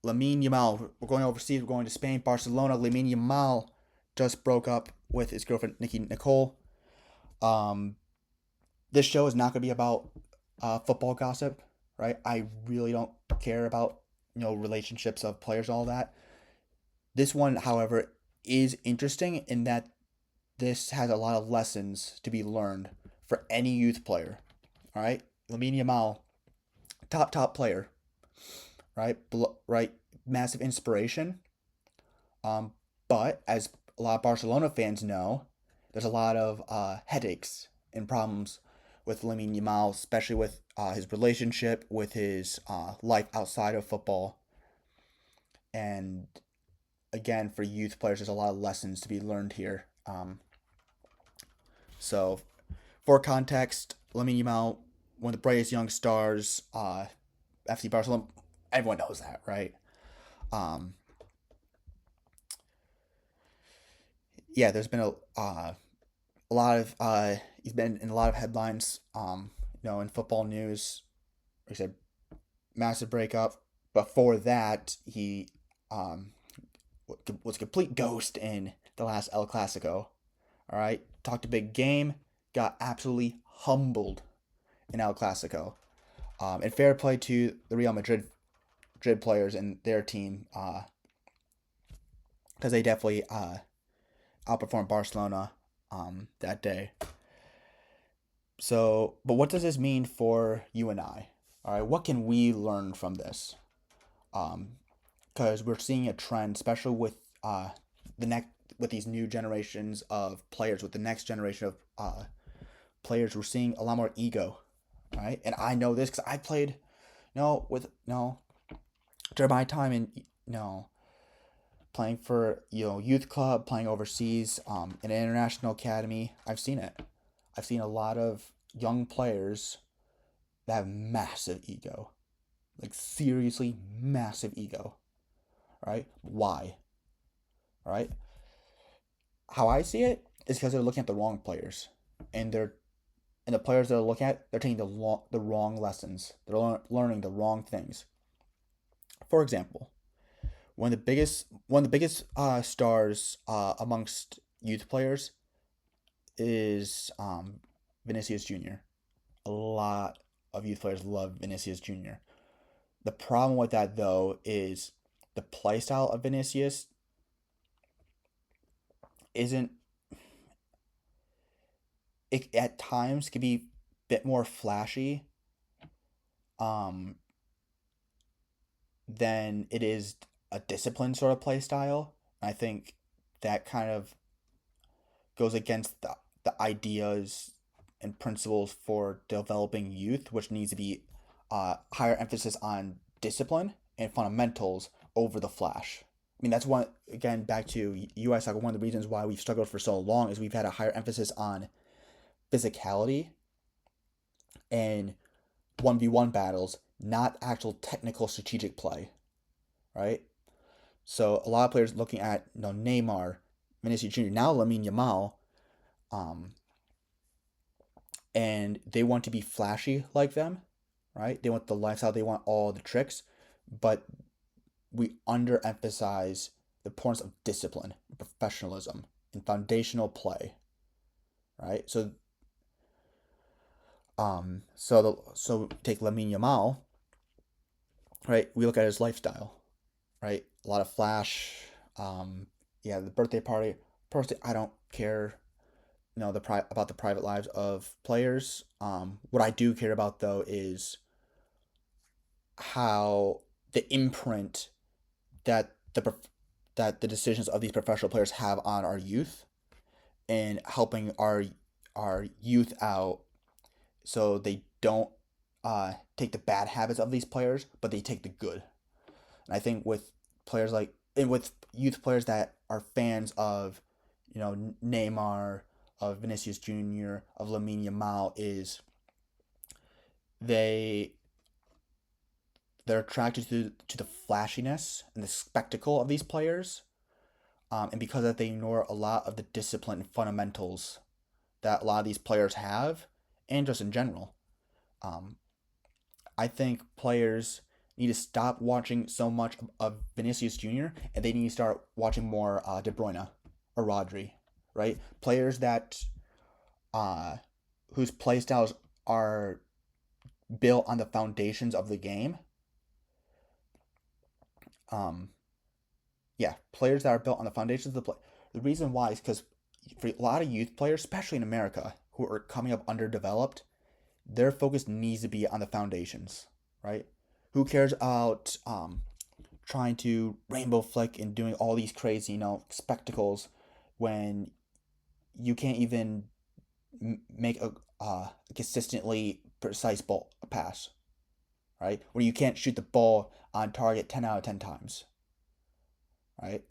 Lamine Yamal. We're going overseas. We're going to Spain, Barcelona. Lamine Yamal just broke up with his girlfriend Nikki Nicole. Um, this show is not going to be about football gossip, right? I really don't care about relationships of players and all that. This one, however, is interesting in that this has a lot of lessons to be learned for any youth player. All right, Lamine Yamal, top player, right? Right, massive inspiration. Um, but as a lot of Barcelona fans know, there's a lot of headaches and problems with Lamine Yamal, especially with his relationship, with his life outside of football. And again, for youth players, there's a lot of lessons to be learned here. So, for context, Lamine Yamal, one of the brightest young stars, FC Barcelona, everyone knows that, right? Um, yeah, there's been a lot of he's been in a lot of headlines. In football news, like I said, massive breakup. Before that, he um was a complete ghost in the last El Clasico. All right, talked a big game, got absolutely humbled in El Clasico. And fair play to the Real Madrid players and their team, because they definitely outperformed Barcelona that day. So, but what does this mean for you and I? All right, what can we learn from this? Because we're seeing a trend, especially with the next with these new generations of players, with the next generation of players, we're seeing a lot more ego, right? And I know this because I played, with during my time in playing for youth club, playing overseas, in an international academy. I've seen it. I've seen a lot of young players that have massive ego, like seriously massive ego, right? Why? Right? How I see it is because they're looking at the wrong players, and the players they're looking at, they're taking the wrong lessons. They're learning the wrong things. For example, one of the biggest stars amongst youth players is Vinicius Jr. A lot of youth players love Vinicius Jr. The problem with that though is the play style of Vinicius isn't it at times can be a bit more flashy um than it is a disciplined sort of play style. I think that kind of goes against the ideas and principles for developing youth, which needs to be higher emphasis on discipline and fundamentals over the flash. I mean, that's one, again, back to US soccer. One of the reasons why we've struggled for so long is we've had a higher emphasis on physicality and 1v1 battles, not actual technical strategic play, right? So a lot of players looking at Neymar, Vinicius Jr., now Lamine Yamal, um, and they want to be flashy like them, right? They want the lifestyle, they want all the tricks, but we underemphasize the importance of discipline, professionalism, and foundational play, right? So take Lamine Yamal, right? We look at his lifestyle, right? A lot of flash, yeah, the birthday party. Personally, I don't care, about the private lives of players. What I do care about though is how the imprint that the decisions of these professional players have on our youth and helping our youth out so they don't take the bad habits of these players, but they take the good. And I think with players like and with youth players that are fans of, Neymar, of Vinicius Jr., of Lamine Yamal, is they they're attracted to the flashiness and the spectacle of these players, and because of that, they ignore a lot of the discipline and fundamentals that a lot of these players have, and just in general. Um, I think players need to stop watching so much of Vinicius Jr. and they need to start watching more De Bruyne or Rodri, right? Players that whose play styles are built on the foundations of the game. Um, yeah, players that are built on the foundations of the play. The reason why is because for a lot of youth players, especially in America, who are coming up underdeveloped, their focus needs to be on the foundations, right? Who cares about trying to rainbow flick and doing all these crazy, spectacles when you can't even make a consistently precise ball pass, right? Where you can't shoot the ball on target 10 out of 10 times, right?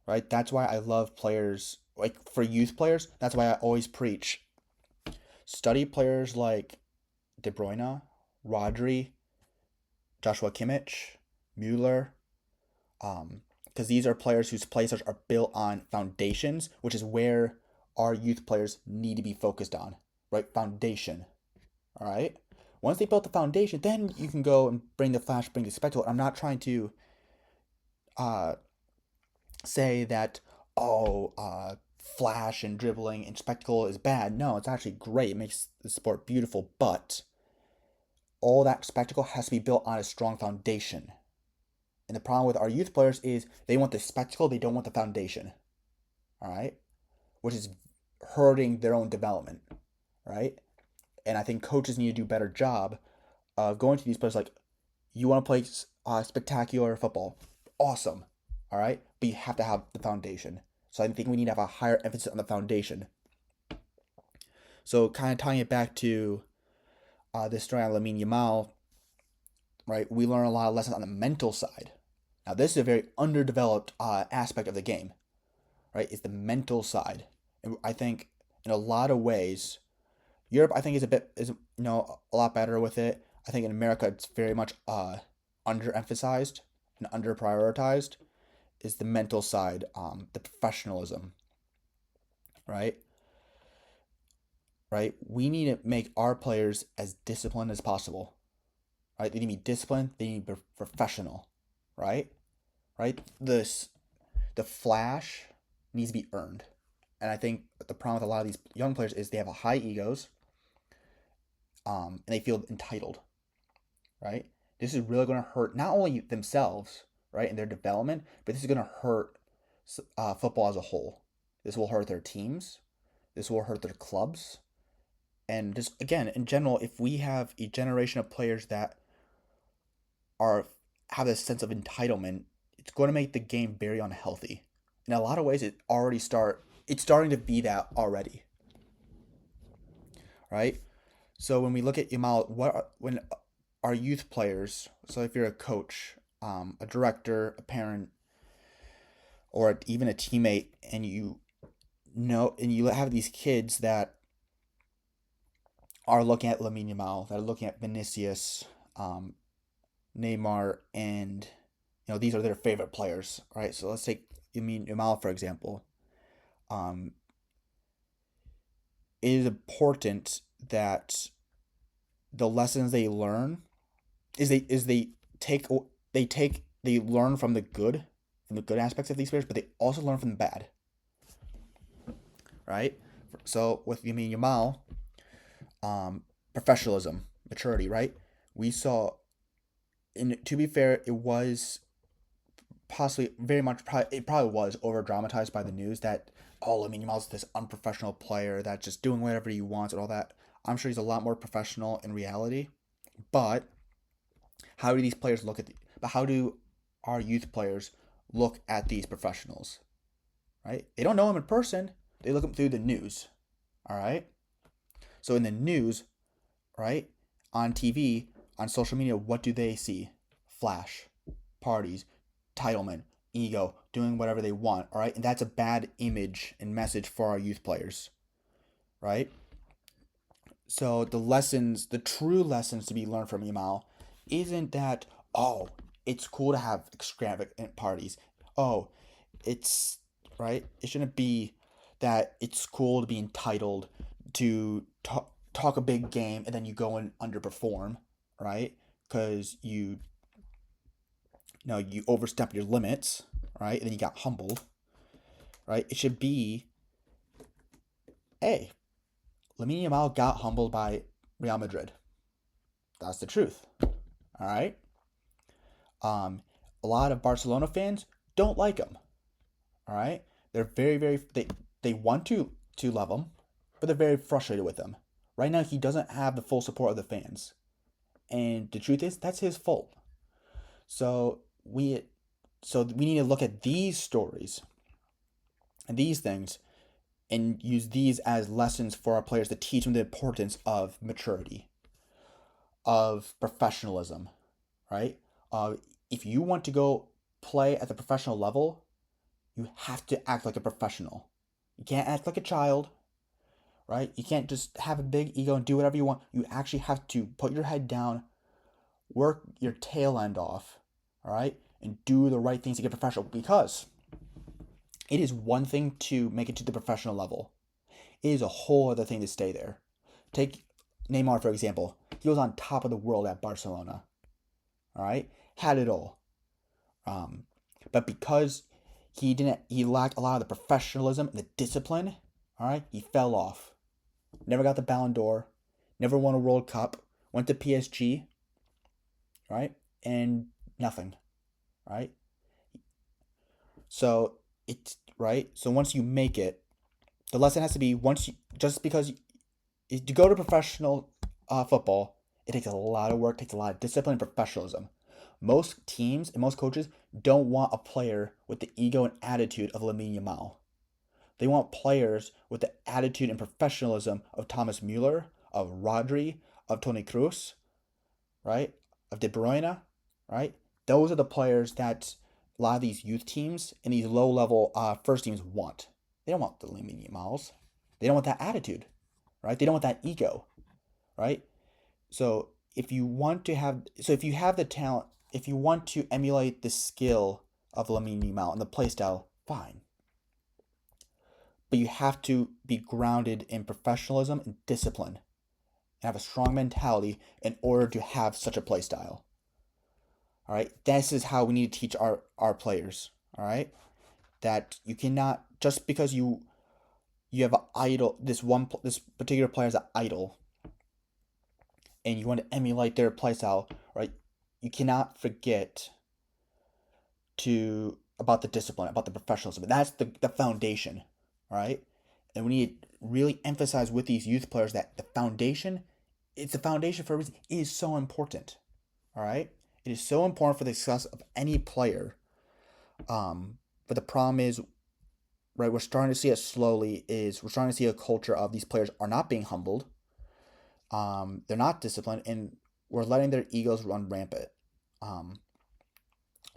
Right? That's why I love players, like for youth players, that's why I always preach study players like De Bruyne, Rodri, Joshua Kimmich, Mueller, because these are players whose play styles are built on foundations, which is where our youth players need to be focused on, right? Foundation, all right? Once they built the foundation, then you can go and bring the flash, bring the spectacle. I'm not trying to uh, say that, oh, flash and dribbling and spectacle is bad. No, it's actually great. It makes the sport beautiful, but all that spectacle has to be built on a strong foundation. And the problem with our youth players is they want the spectacle, they don't want the foundation. All right? Which is hurting their own development, right? And I think coaches need to do a better job of going to these players like, you want to play spectacular football. Awesome. All right? But you have to have the foundation. So I think we need to have a higher emphasis on the foundation. So kind of tying it back to this story on Lamine Yamal, right? We learn a lot of lessons on the mental side. Now, this is a very underdeveloped aspect of the game, right? It's the mental side, and I think in a lot of ways, Europe I think is a lot better with it. I think in America it's very much underemphasized and underprioritized. Is the mental side, the professionalism, right? Right? We need to make our players as disciplined as possible, right? They need to be disciplined. They need to be professional, right? Right? The flash needs to be earned. And I think the problem with a lot of these young players is they have a high egos, and they feel entitled, right? This is really going to hurt not only themselves, right, in their development, but this is going to hurt football as a whole. This will hurt their teams. This will hurt their clubs. And just again, in general, if we have a generation of players that are have this sense of entitlement, it's going to make the game very unhealthy. In a lot of ways, it's starting to be that already, right? So when we look at Yamal, when our youth players, so if you're a coach, a director, a parent, or even a teammate, and you have these kids that are looking at Lamine Yamal, that are looking at Vinicius, Neymar, and these are their favorite players, right? So let's take Lamine Yamal for example. Um, it is important that the lessons they learn is take they learn from the good aspects of these players, but they also learn from the bad, right? So with Lamine Yamal, professionalism, maturity, right? We saw, and to be fair, it was possibly very much it probably was over dramatized by the news that, oh, Lamine Yamal's this unprofessional player that's just doing whatever he wants and all that. I'm sure he's a lot more professional in reality, but how do these players look at but how do our youth players look at these professionals, right? They don't know them in person. They look them through the news, all right? So in the news, right, on TV, on social media, what do they see? Flash, parties, entitlement, ego, doing whatever they want, all right? And that's a bad image and message for our youth players, right? So the true lessons to be learned from Yamal isn't that, oh, it's cool to have extravagant parties. Oh, it's, right? It shouldn't be that it's cool to be entitled to talk a big game and then you go and underperform, right? because you overstepped your limits, right? And then you got humbled, right? It should be, hey, Lamine Yamal got humbled by Real Madrid. That's the truth, all right? A lot of Barcelona fans don't like him, all right? They're they want to love him, but they're very frustrated with him. Right now, he doesn't have the full support of the fans, and the truth is that's his fault. So we need to look at these stories and these things and use these as lessons for our players to teach them the importance of maturity, of professionalism, right? If you want to go play at the professional level, you have to act like a professional. You can't act like a child, right? You can't just have a big ego and do whatever you want. You actually have to put your head down, work your tail end off, all right? And do the right things to get professional, because it is one thing to make it to the professional level. It is a whole other thing to stay there. Take Neymar, for example. He was on top of the world at Barcelona, all right? Had it all. But because he lacked a lot of the professionalism and the discipline, all right, he fell off. Never got the Ballon d'Or, never won a World Cup, went to PSG, right? And nothing, right? So it's right. So once you make it, the lesson has to be, just because you go to professional football, it takes a lot of work, takes a lot of discipline and professionalism. Most teams and most coaches don't want a player with the ego and attitude of Lamine Yamal. They want players with the attitude and professionalism of Thomas Mueller, of Rodri, of Toni Kroos, right? Of De Bruyne, right? Those are the players that a lot of these youth teams and these low level first teams want. They don't want the Lamine Yamals. They don't want that attitude, right? They don't want that ego, right? So if you have the talent, if you want to emulate the skill of Lamine Yamal and the play style, fine. But you have to be grounded in professionalism and discipline and have a strong mentality in order to have such a play style. All right, this is how we need to teach our players. All right, that you cannot, just because you have an idol, this particular player is an idol, and you want to emulate their play style, right? You cannot forget to about the discipline, about the professionalism. That's the foundation, right? And we need to really emphasize with these youth players that the foundation, it's a foundation for a reason. It is so important, all right? It is so important for the success of any player. But the problem is, right, we're starting to see it slowly, is we're starting to see a culture of these players are not being humbled. They're not disciplined, and we're letting their egos run rampant. Um,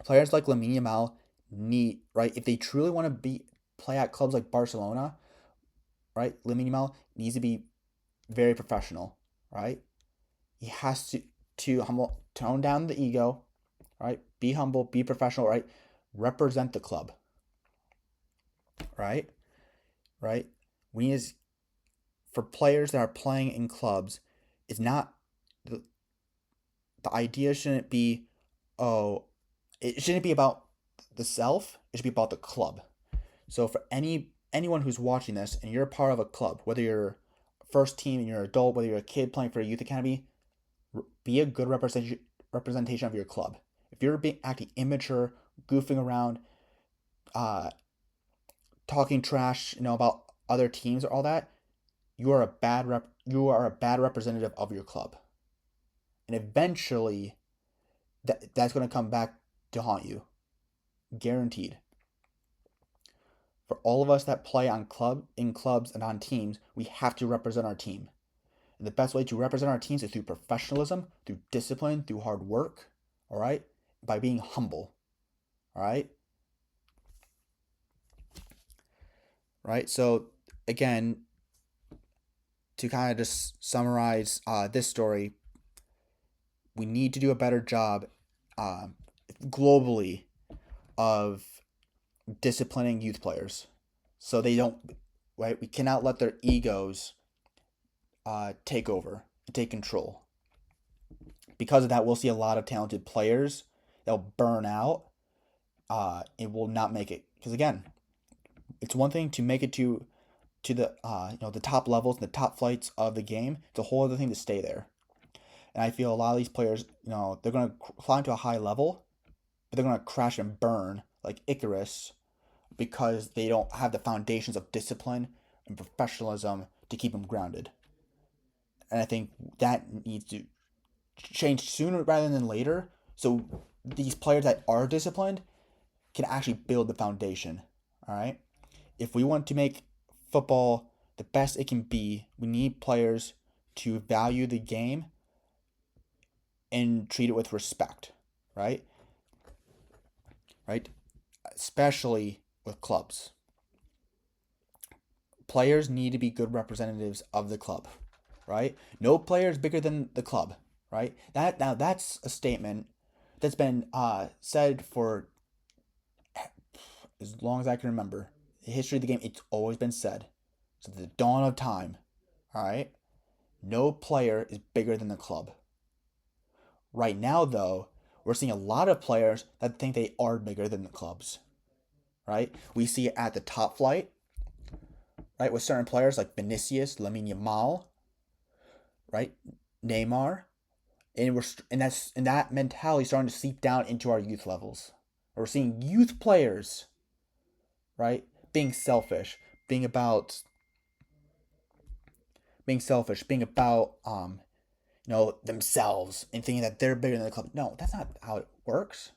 Players like Lamine Yamal need, right, if they truly want to play at clubs like Barcelona, right, Lamine Yamal needs to be very professional, right? He has to tone down the ego, right? Be humble, be professional, right? Represent the club, right? Right? We need to, for players that are playing in clubs, it's not the idea shouldn't be, oh, it shouldn't be about the self. It should be about the club. So for anyone who's watching this and you're a part of a club, whether you're first team and you're an adult, whether you're a kid playing for a youth academy, be a good representation of your club. If you're being acting immature, goofing around, uh, talking trash, about other teams or all that, you are a bad representative of your club, and eventually, that's going to come back to haunt you, guaranteed. For all of us that play in clubs and on teams, we have to represent our team. And the best way to represent our teams is through professionalism, through discipline, through hard work, all right? By being humble, all right? Right? So, again, to kind of just summarize this story, we need to do a better job globally of disciplining youth players so they don't, right? We cannot let their egos take over, take control. because of that, we'll see a lot of talented players that'll burn out. It will not make it because again, it's one thing to make it to the the top levels, the top flights of the game. It's a whole other thing to stay there. And I feel a lot of these players, they're gonna climb to a high level, but they're gonna crash and burn like Icarus because they don't have the foundations of discipline and professionalism to keep them grounded. And I think that needs to change sooner rather than later. So these players that are disciplined can actually build the foundation. All right. If we want to make football the best it can be, we need players to value the game and treat it with respect. Right. Right. Especially with clubs. Players need to be good representatives of the club. Right. No player is bigger than the club. Right. That's a statement that's been said for as long as I can remember. The history of the game, it's always been said. Since the dawn of time. All right? No player is bigger than the club. Right now, though, we're seeing a lot of players that think they are bigger than the clubs. Right? We see it at the top flight. Right? With certain players like Vinicius, Lamine Yamal. Right? Neymar. And that mentality starting to seep down into our youth levels. We're seeing youth players, right, being selfish, being about themselves and thinking that they're bigger than the club. No, that's not how it works.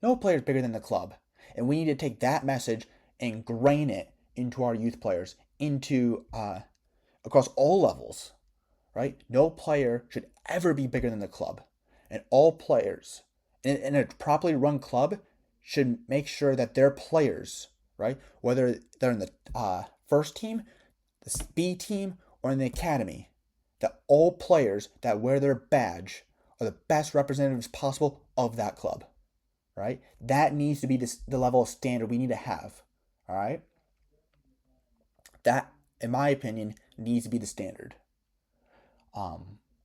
No player is bigger than the club, and we need to take that message and ingrain it into our youth players, into across all levels, right? No player should ever be bigger than the club, and all players in a properly run club should make sure that their players, right, whether they're in the first team, the B team, or in the academy, that all players that wear their badge are the best representatives possible of that club, right? That needs to be the level of standard we need to have, all right? That, in my opinion, needs to be the standard.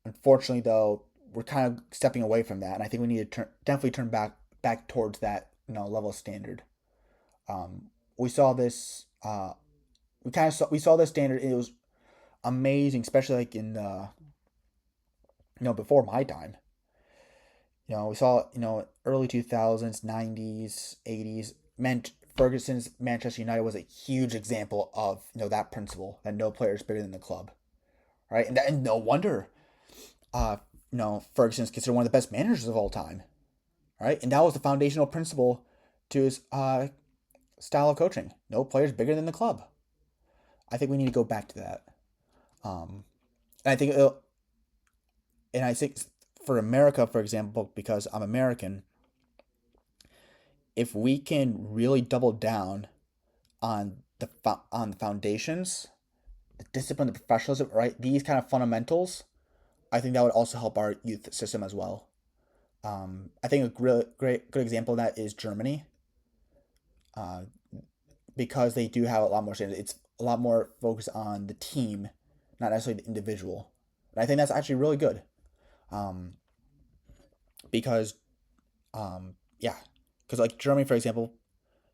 Unfortunately, though, we're kind of stepping away from that, and I think we need to definitely turn back towards that level of standard. We saw this. We saw this standard. It was amazing, especially like in the before my time. We saw early 2000s, 90s, 80s. Meant Ferguson's Manchester United was a huge example of that principle that no player is bigger than the club, right? And no wonder, uh, Ferguson's considered one of the best managers of all time, right? And that was the foundational principle to his style of coaching. No players bigger than the club. I think we need to go back to that. And I think for America, for example, because I'm American, if we can really double down on the foundations, the discipline, the professionalism, right? These kind of fundamentals, I think that would also help our youth system as well. I think a good example of that is Germany, uh, because they do have a lot more standards. It's a lot more focused on the team, not necessarily the individual. And I think that's actually really good, um, because yeah, because like Germany, for example,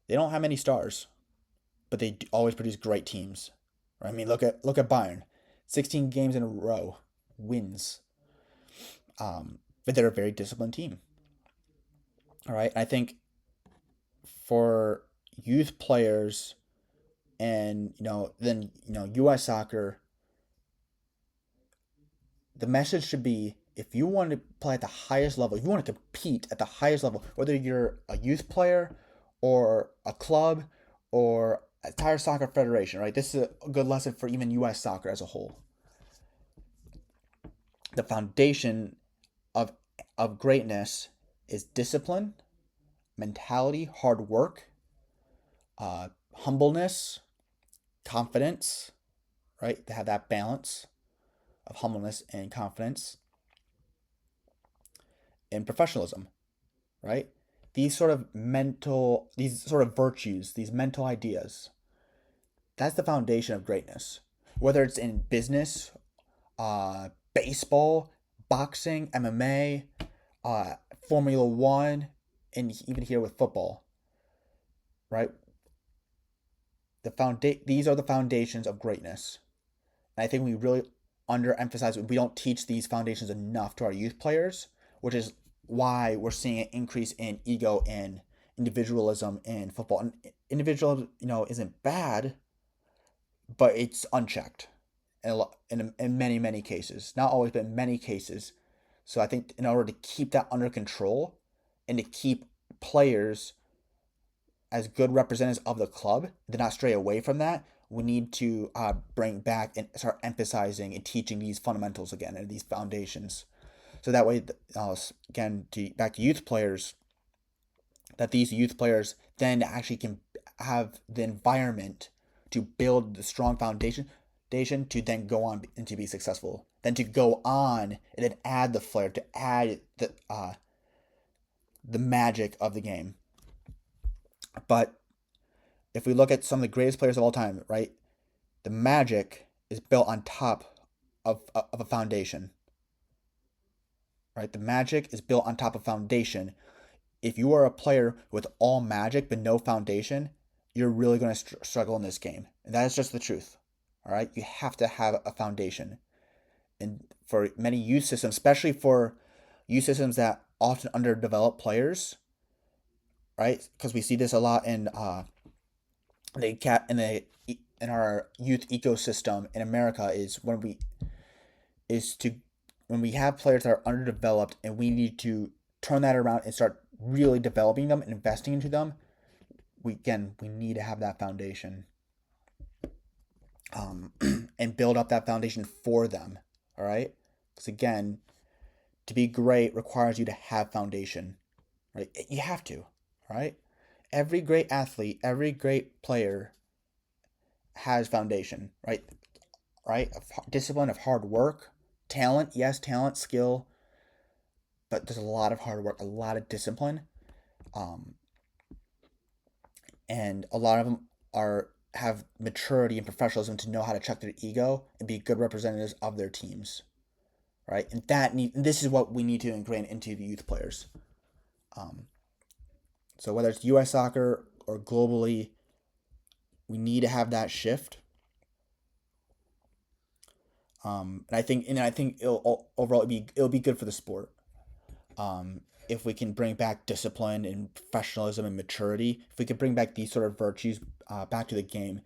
they don't have many stars, but they always produce great teams. Right? I mean, look at Bayern, 16 games in a row, wins. But they're a very disciplined team. All right, I think for youth players and then U.S. soccer, the message should be if you want to play at the highest level, if you want to compete at the highest level, whether you're a youth player or a club or a entire soccer federation, right? This is a good lesson for even U.S. soccer as a whole. The foundation of greatness is discipline, mentality, hard work, humbleness, confidence, right? To have that balance of humbleness and confidence, and professionalism, right? These sort of virtues, these mental ideas, that's the foundation of greatness. Whether it's in business, baseball, boxing, MMA, uh, Formula One, and even here with football, right? These are the foundations of greatness. And I think we really underemphasize, we don't teach these foundations enough to our youth players, which is why we're seeing an increase in ego and individualism in football. And individual, isn't bad, but it's unchecked in many, many cases. Not always, but in many cases. So I think in order to keep that under control and to keep players as good representatives of the club, to not stray away from that, we need to bring back and start emphasizing and teaching these fundamentals again and these foundations. So that way, again, back to youth players, that these youth players then actually can have the environment to build the strong foundation to then go on and to be successful. Then to go on and then add the flair, to add the magic of the game. But if we look at some of the greatest players of all time, right, the magic is built on top of a foundation. Right, the magic is built on top of foundation. If you are a player with all magic but no foundation, you're really going to struggle in this game, and that is just the truth. All right, you have to have a foundation, and for many youth systems, especially for youth systems that often underdevelop players, right? Because we see this a lot in the cat in our youth ecosystem in America is to when we have players that are underdeveloped and we need to turn that around and start really developing them and investing into them. We need to have that foundation, and build up that foundation for them. All right, because again, to be great requires you to have foundation. Right, you have to. Right, every great athlete, every great player has foundation. Right, discipline of hard work, talent. Yes, talent, skill, but there's a lot of hard work, a lot of discipline, um, and a lot of them are have maturity and professionalism to know how to check their ego and be good representatives of their teams, right? And this is what we need to ingrain into the youth players. Um, so whether it's U.S. soccer or globally, we need to have that shift. And I think it'll be good for the sport. If we can bring back discipline and professionalism and maturity, if we can bring back these sort of virtues back to the game,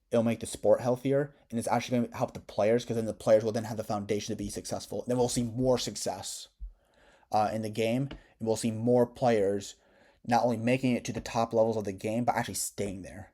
it'll make the sport healthier, and it's actually going to help the players because then the players will then have the foundation to be successful. Then we'll see more success in the game, and we'll see more players not only making it to the top levels of the game, but actually staying there.